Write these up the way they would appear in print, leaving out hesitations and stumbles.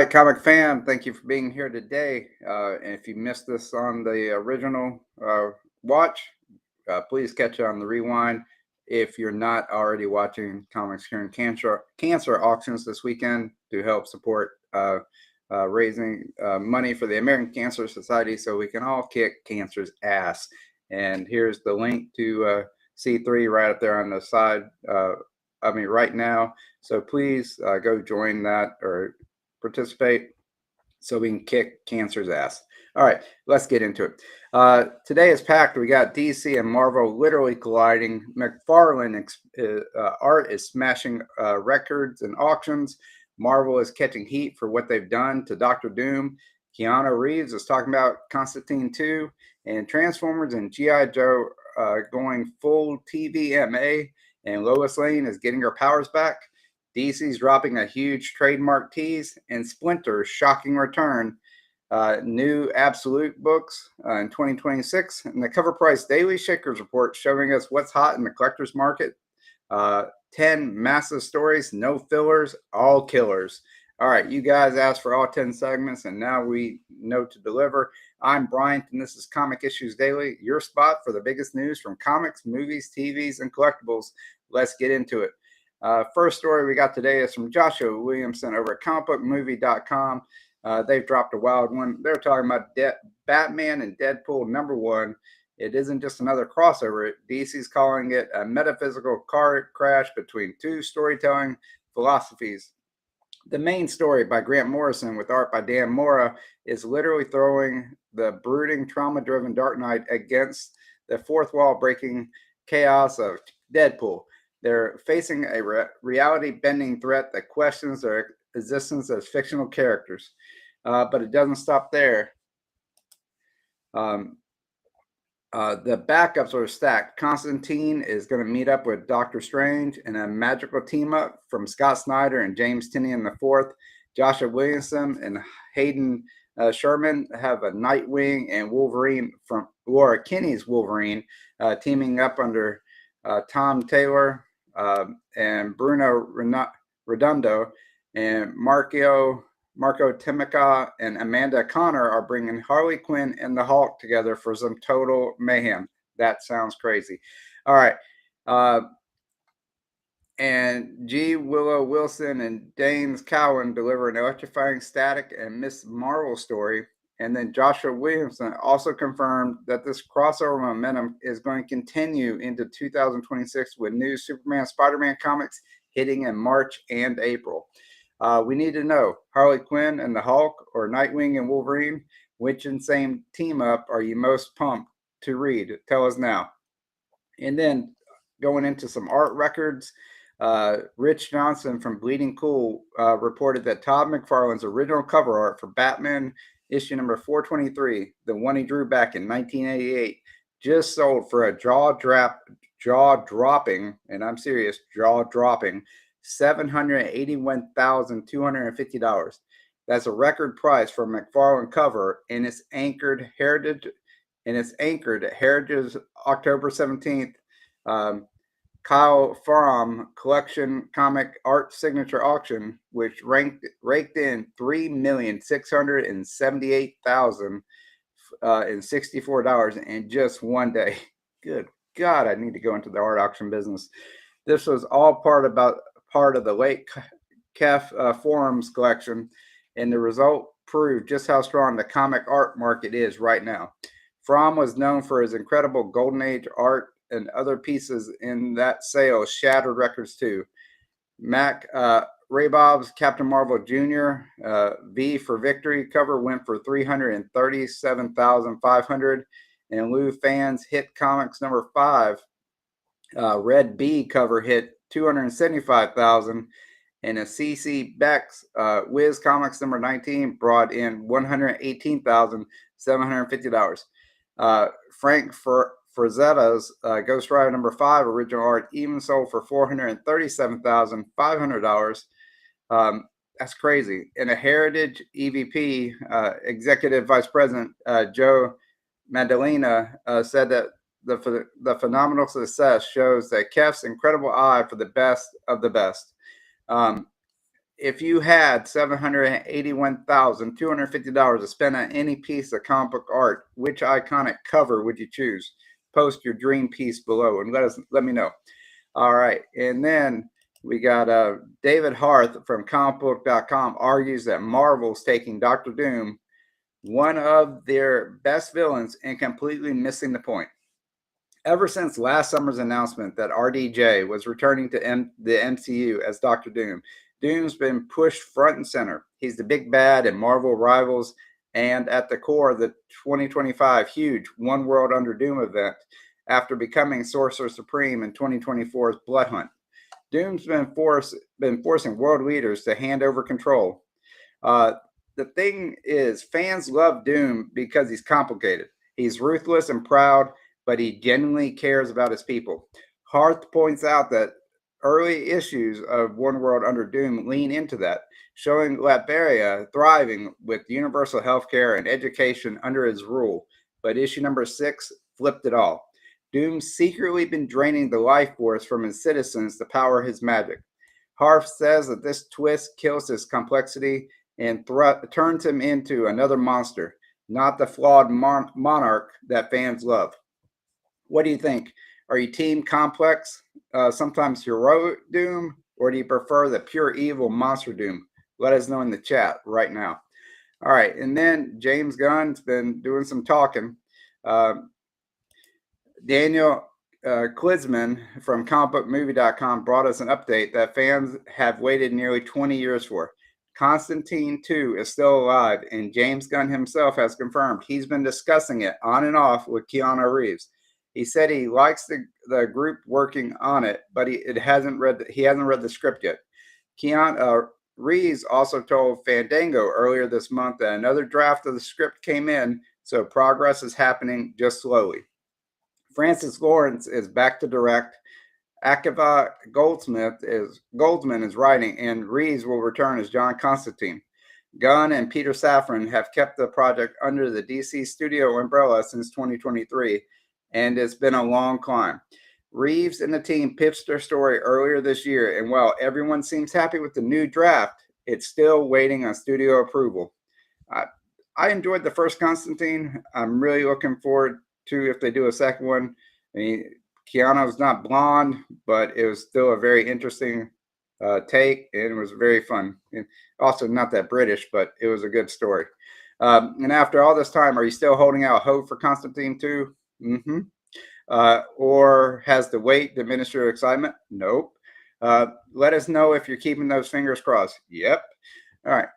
right, comic fam, thank you for being here today. And if you missed this on the original watch, please catch it on the rewind. If you're not already watching Comics Curing Cancer auctions this weekend to help support raising money for the American Cancer Society so we can all kick cancer's ass. And here's the link to C3 right up there on the side. Right now. So please go join that or participate so we can kick cancer's ass. All right, let's get into it. Today is packed. We got DC and Marvel literally colliding. McFarlane art is smashing records and auctions. Marvel is catching heat for what they've done to Doctor Doom. Keanu Reeves is talking about Constantine 2, and Transformers and G.I. Joe going full TV-MA, and Lois Lane is getting her powers back. DC's dropping a huge trademark tease, and Splinter's shocking return. New Absolute books in 2026, and the Cover Price Daily Shakers Report showing us what's hot in the collector's market. 10 massive stories, no fillers, all killers. All right, you guys asked for all 10 segments, and now we know to deliver. I'm Bryant, and this is Comic Issues Daily, your spot for the biggest news from comics, movies, TVs, and collectibles. Let's get into it. First story we got today is from Joshua Williamson over at comicbookmovie.com. They've dropped a wild one. They're talking about Batman and Deadpool #1. It isn't just another crossover. DC's calling it a metaphysical car crash between two storytelling philosophies. The main story by Grant Morrison with art by Dan Mora is literally throwing the brooding, trauma-driven Dark Knight against the fourth wall breaking chaos of Deadpool. They're facing a reality-bending threat that questions their existence as fictional characters. But it doesn't stop there. The backups are stacked. Constantine is going to meet up with Doctor Strange in a magical team-up from Scott Snyder and James Tynion IV. Joshua Williamson and Hayden Sherman have a Nightwing and Wolverine from Laura Kinney's Wolverine teaming up under Tom Taylor and Bruno Redondo, and Marco Timica and Amanda Connor are bringing Harley Quinn and the Hulk together for some total mayhem. That sounds crazy. All right. And G. Willow Wilson and Danes Cowan deliver an electrifying Static and Miss Marvel story. And then Joshua Williamson also confirmed that this crossover momentum is going to continue into 2026 with new Superman, Spider-Man comics hitting in March and April. We need to know, Harley Quinn and the Hulk or Nightwing and Wolverine, which insane team up are you most pumped to read? Tell us now. And then going into some art records, Rich Johnson from Bleeding Cool reported that Todd McFarlane's original cover art for Batman issue number 423, the one he drew back in 1988, just sold for a jaw-dropping, and I'm serious, jaw-dropping, $781,250. That's a record price for a McFarlane cover, and it's anchored Heritage October 17th. Kyle Faram Collection Comic Art Signature Auction, which raked in $3,678,064 in just one day. Good God, I need to go into the art auction business. This was all part of the late Kef Forums collection, and the result proved just how strong the comic art market is right now. Fromm was known for his incredible Golden Age art, and other pieces in that sale shattered records too. Mac Rabob's Captain Marvel Jr. V for Victory cover went for $337,500, and Lou Fan's Hit Comics number 5 Red B cover hit $275,000, and a CC Beck's Wiz Comics number 19 brought in $118,750. Frank Frazetta's Ghost Rider number 5 original art even sold for $437,500. That's crazy. And a Heritage EVP Executive Vice President Joe Madalena said that the phenomenal success shows that Kef's incredible eye for the best of the best. if you had $781,250 to spend on any piece of comic book art, which iconic cover would you choose? Post your dream piece below and let me know. All right, and then we got David Harth from comicbook.com argues that Marvel's taking Doctor Doom, one of their best villains, and completely missing the point. Ever since last summer's announcement that RDJ was returning to the MCU as Doctor Doom, Doom's been pushed front and center. He's the big bad in Marvel Rivals and at the core of the 2025 huge One World Under Doom event after becoming Sorcerer Supreme in 2024's Blood Hunt. Doom's been forcing world leaders to hand over control. The thing is, fans love Doom because he's complicated. He's ruthless and proud, but he genuinely cares about his people. Harth points out that early issues of One World Under Doom lean into that, showing Latveria thriving with universal health care and education under his rule. But issue number 6 flipped it all. Doom's secretly been draining the life force from his citizens to power his magic. Harth says that this twist kills his complexity and turns him into another monster, not the flawed monarch that fans love. What do you think? Are you team complex, sometimes heroic Doom, or do you prefer the pure evil monster Doom? Let us know in the chat right now. All right, and then James Gunn's been doing some talking. Daniel Klitzman from comicbookmovie.com brought us an update that fans have waited nearly 20 years for. Constantine 2 is still alive, and James Gunn himself has confirmed he's been discussing it on and off with Keanu Reeves. He said he likes the group working on it, but he hasn't read the script yet. Keanu Reeves also told Fandango earlier this month that another draft of the script came in, so progress is happening just slowly. Francis Lawrence is back to direct. Akiva Goldsman is writing, and Reeves will return as John Constantine. Gunn and Peter Safran have kept the project under the DC studio umbrella since 2023, and it's been a long climb. Reeves and the team pitched their story earlier this year, and while everyone seems happy with the new draft, it's still waiting on studio approval. I enjoyed the first Constantine. I'm really looking forward to if they do a second one. I mean, Keanu's not blonde, but it was still a very interesting take, and it was very fun. And also not that British, but it was a good story. And after all this time, are you still holding out hope for Constantine 2? Mm-hmm. Or has the wait diminished your excitement? Nope. Let us know if you're keeping those fingers crossed. Yep. All right.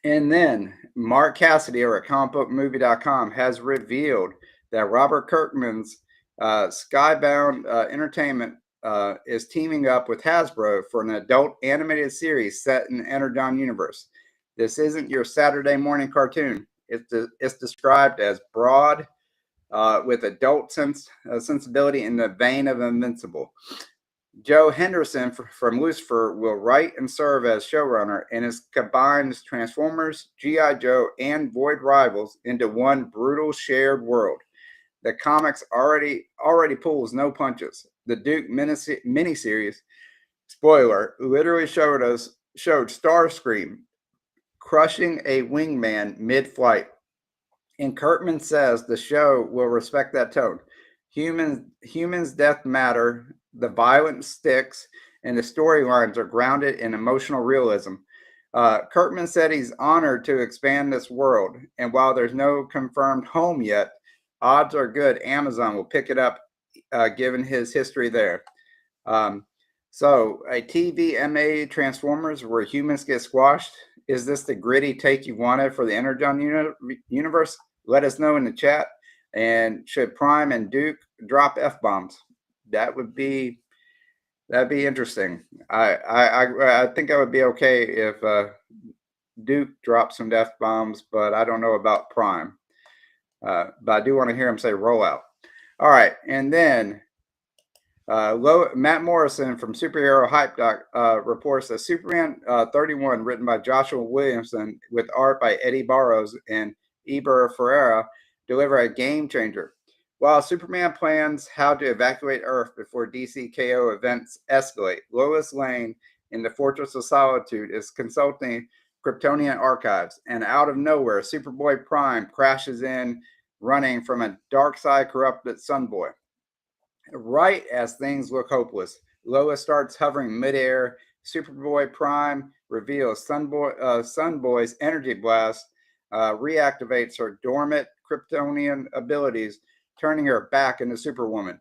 And then Mark Cassidy over at comicbookmovie.com has revealed that Robert Kirkman's Skybound Entertainment is teaming up with Hasbro for an adult animated series set in the Energon universe. This isn't your Saturday morning cartoon. It's described as broad with adult sensibility in the vein of Invincible. Joe Henderson from Lucifer will write and serve as showrunner, and it combines Transformers, G.I. Joe, and Void Rivals into one brutal shared world. The comics already pulls no punches. The Duke miniseries, spoiler, literally showed Starscream crushing a wingman mid-flight. And Kirkman says the show will respect that tone. Humans' death matter, the violence sticks, and the storylines are grounded in emotional realism. Kirkman said he's honored to expand this world, and while there's no confirmed home yet, odds are good Amazon will pick it up, given his history there. So a TV-MA Transformers where humans get squashed. Is this the gritty take you wanted for the Energon universe? Let us know in the chat. And should Prime and Duke drop F-bombs? That'd be interesting. I think I would be okay if Duke dropped some F-bombs, but I don't know about Prime. But I do want to hear him say rollout. All right, and then Matt Morrison from Superhero Hype reports that Superman 31, written by Joshua Williamson with art by Eddie Barrows and Eber Ferreira, deliver a game changer. While Superman plans how to evacuate Earth before DC KO events escalate, Lois Lane in the Fortress of Solitude is consulting Kryptonian archives, and out of nowhere, Superboy Prime crashes in, running from a dark side corrupted Sunboy. Right as things look hopeless, Lois starts hovering midair. Superboy Prime reveals Sunboy's energy blast reactivates her dormant Kryptonian abilities, turning her back into Superwoman.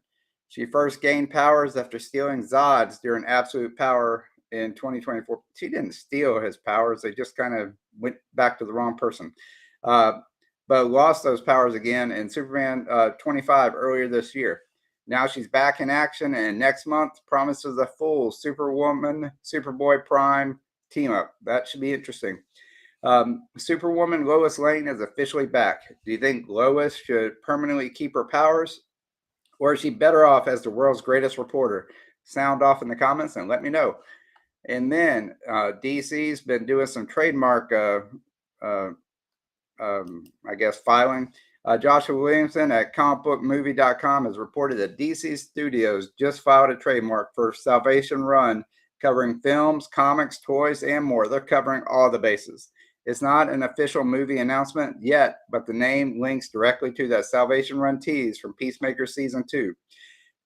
She first gained powers after stealing Zod's during Absolute Power in 2024. She didn't steal his powers, they just kind of went back to the wrong person. But lost those powers again in Superman 25 earlier this year. Now she's back in action, and next month promises a full Superwoman, Superboy Prime team up. That should be interesting. Superwoman Lois Lane is officially back. Do you think Lois should permanently keep her powers, or is she better off as the world's greatest reporter? Sound off in the comments and let me know. And then DC's been doing some trademark, I guess, filing. Joshua Williamson at comicbookmovie.com has reported that DC Studios just filed a trademark for Salvation Run, covering films, comics, toys, and more. They're covering all the bases. It's not an official movie announcement yet, but the name links directly to that Salvation Run tease from Peacemaker Season 2.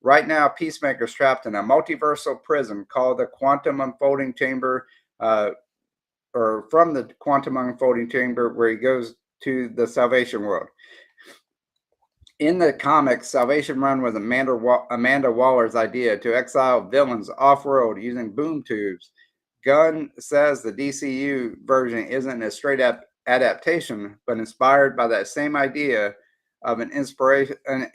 Right now, Peacemaker's trapped in a multiversal prison called the Quantum Unfolding Chamber, or from the Quantum Unfolding Chamber, where he goes to the Salvation World. In the comics, Salvation Run was Amanda Waller's idea to exile villains off-world using boom tubes. Gunn says the DCU version isn't a straight-up adaptation, but inspired by that same idea of an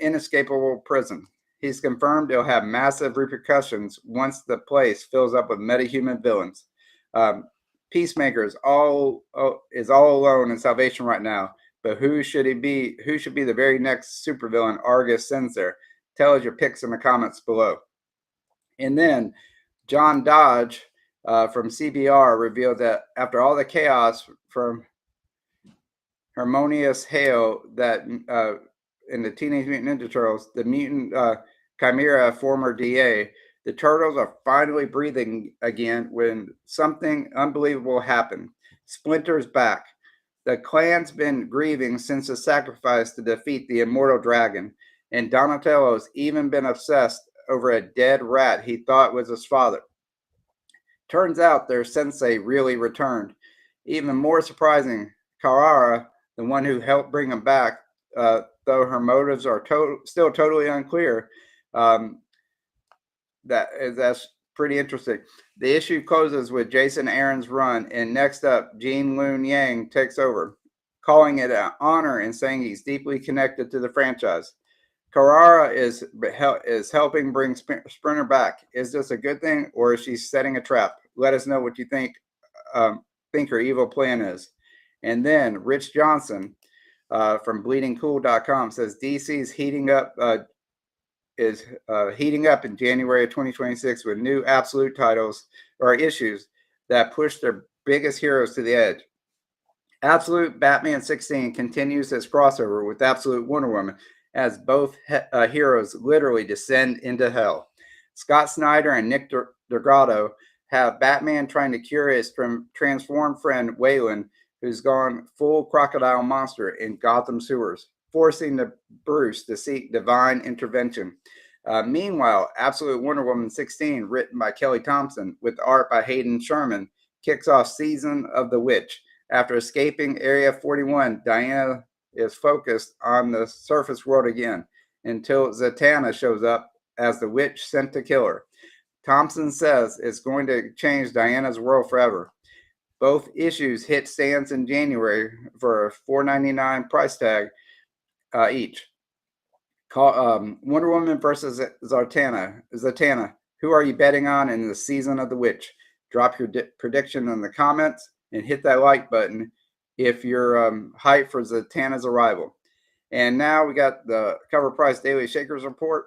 inescapable prison. He's confirmed it'll have massive repercussions once the place fills up with metahuman villains. Peacemaker is all alone in Salvation right now. But who should he be? Who should be the very next supervillain Argus sends there? Tell us your picks in the comments below. And then John Dodge from CBR revealed that after all the chaos from Harmonious Hale that in the Teenage Mutant Ninja Turtles, the mutant Chimera former DA, the Turtles are finally breathing again when something unbelievable happened. Splinter's back. The clan's been grieving since the sacrifice to defeat the immortal dragon, and Donatello's even been obsessed over a dead rat he thought was his father. Turns out their sensei really returned. Even more surprising, Carrara, the one who helped bring him back, though her motives are still totally unclear, that's pretty interesting. The issue closes with Jason Aaron's run, and next up, Gene Luen Yang takes over, calling it an honor and saying he's deeply connected to the franchise. Carrara is helping bring Sprinter back. Is this a good thing, or is she setting a trap? Let us know what you think her evil plan is. And then Rich Johnson from bleedingcool.com says DC's heating up in January of 2026 with new absolute titles or issues that push their biggest heroes to the edge. Absolute Batman 16 continues its crossover with Absolute Wonder Woman as both heroes literally descend into hell. Scott Snyder and Nick Delgado have Batman trying to cure his transformed friend Waylon, who's gone full crocodile monster in Gotham sewers, forcing Bruce to seek divine intervention. Meanwhile, Absolute Wonder Woman 16, written by Kelly Thompson with art by Hayden Sherman, kicks off Season of the Witch. After escaping Area 41, Diana is focused on the surface world again until Zatanna shows up as the witch sent to kill her. Thompson says it's going to change Diana's world forever. Both issues hit stands in January for a $4.99 price tag each. Wonder Woman versus Zatanna. Who are you betting on in the Season of the Witch? Drop your prediction in the comments and hit that like button if you're hyped for Zatanna's arrival. And now we got the Cover Price Daily Shakers Report.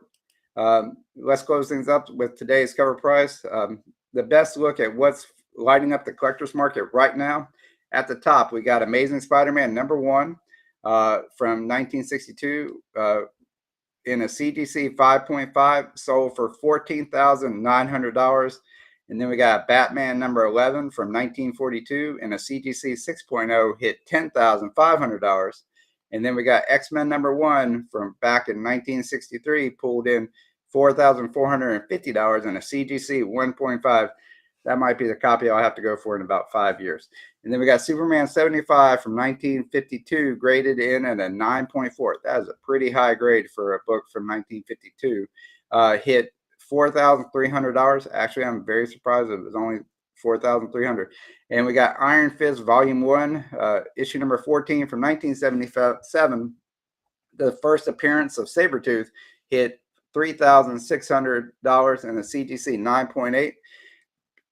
Let's close things up with today's cover price. The best look at what's lighting up the collector's market right now. At the top, we got Amazing Spider-Man #1 from 1962 in a CGC 5.5, sold for $14,900. And then we got Batman number 11 from 1942 and a CGC 6.0 hit $10,500. And then we got X-Men number 1 from back in 1963 pulled in $4,450 and a CGC 1.5. That might be the copy I'll have to go for in about 5 years. And then we got Superman 75 from 1952 graded in at a 9.4. That is a pretty high grade for a book from 1952. Hit $4,300. Actually, I'm very surprised it was only $4,300. And we got Iron Fist Volume 1, issue number 14 from 1977. The first appearance of Sabretooth hit $3,600 and a CGC 9.8.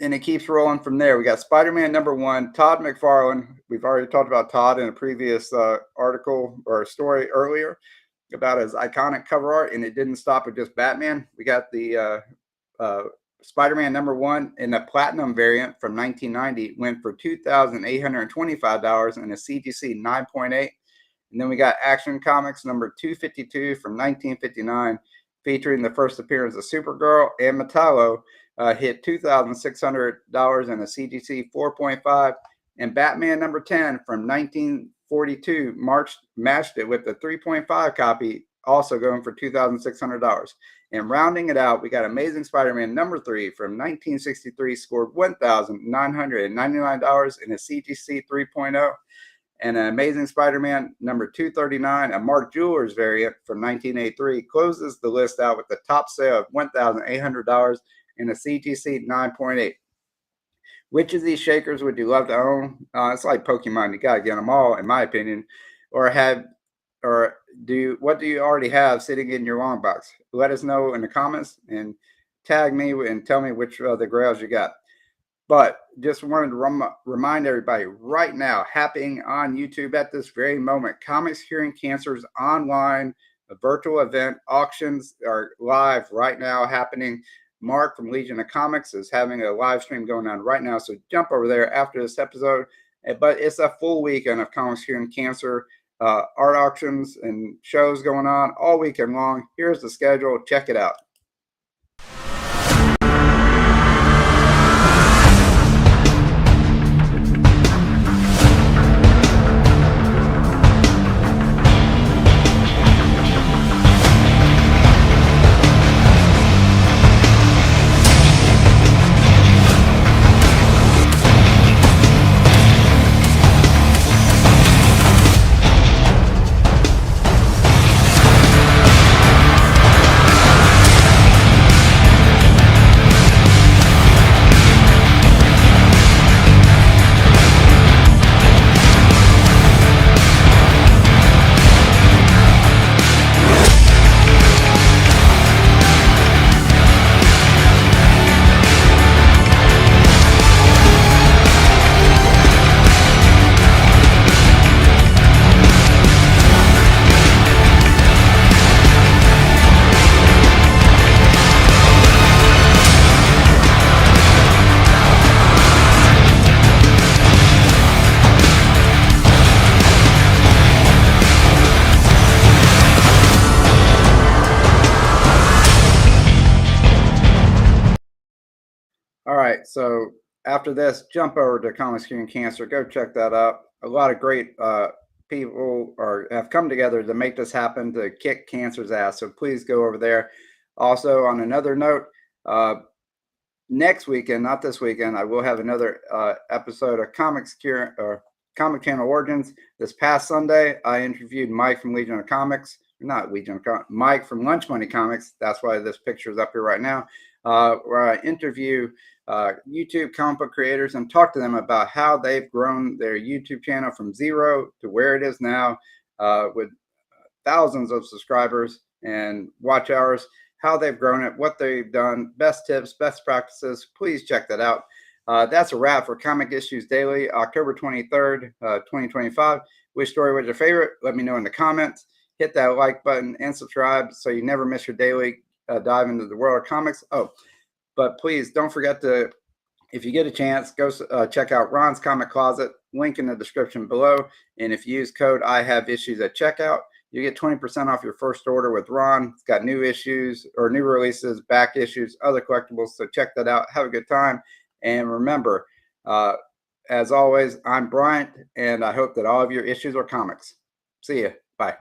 And it keeps rolling from there. We got Spider-Man number 1, Todd McFarlane. We've already talked about Todd in a previous article or story earlier about his iconic cover art, and it didn't stop with just Batman. We got the Spider-Man number 1 in the Platinum variant from 1990, went for $2,825 and a CGC 9.8. And then we got Action Comics number 252 from 1959, featuring the first appearance of Supergirl and Metallo. Hit $2,600 and a CGC 4.5. And Batman number 10 from 1942 matched it with the 3.5 copy, also going for $2,600. And rounding it out, we got Amazing Spider-Man number 3 from 1963, scored $1,999 in a CGC 3.0. And an Amazing Spider-Man number 239, a Mark Jewelers variant from 1983, closes the list out with the top sale of $1,800 and a CGC 9.8. Which of these shakers would you love to own? It's like Pokemon; you gotta get them all, in my opinion. What do you already have sitting in your long box? Let us know in the comments and tag me and tell me which of the grails you got. But just wanted to remind everybody right now, happening on YouTube at this very moment, Comics Curing Cancer's online virtual event auctions are live right now happening. Mark from Legion of Comics is having a live stream going on right now, so jump over there after this episode. But it's a full weekend of Comics Curing Cancer art auctions and shows going on all weekend long. Here's the schedule. Check it out. All right, so after this, jump over to Comics Curing Cancer. Go check that out. A lot of great people have come together to make this happen, to kick cancer's ass. So please go over there. Also, on another note, next weekend, not this weekend, I will have another episode of Comic Channel Origins. This past Sunday, I interviewed Mike from Legion of Comics. Not Legion of Comics, Mike from Lunch Money Comics. That's why this picture is up here right now. Where I interview YouTube comic book creators and talk to them about how they've grown their YouTube channel from 0 to where it is now, with thousands of subscribers and watch hours, how they've grown it, what they've done, best tips, best practices. Please check that out. That's a wrap for Comic Issues Daily, October 23rd, 2025. Which story was your favorite? Let me know in the comments. Hit that like button and subscribe so you never miss your daily dive into the world of comics. Oh, but please don't forget to, if you get a chance, go check out Ron's Comic Closet, link in the description below. And if you use code I have issues at checkout, You get 20% off your first order with Ron. It's got new issues or new releases, back issues, other collectibles. So check that out. Have a good time. And remember, as always, I'm Bryant, and I hope that all of your issues are comics. See ya. Bye.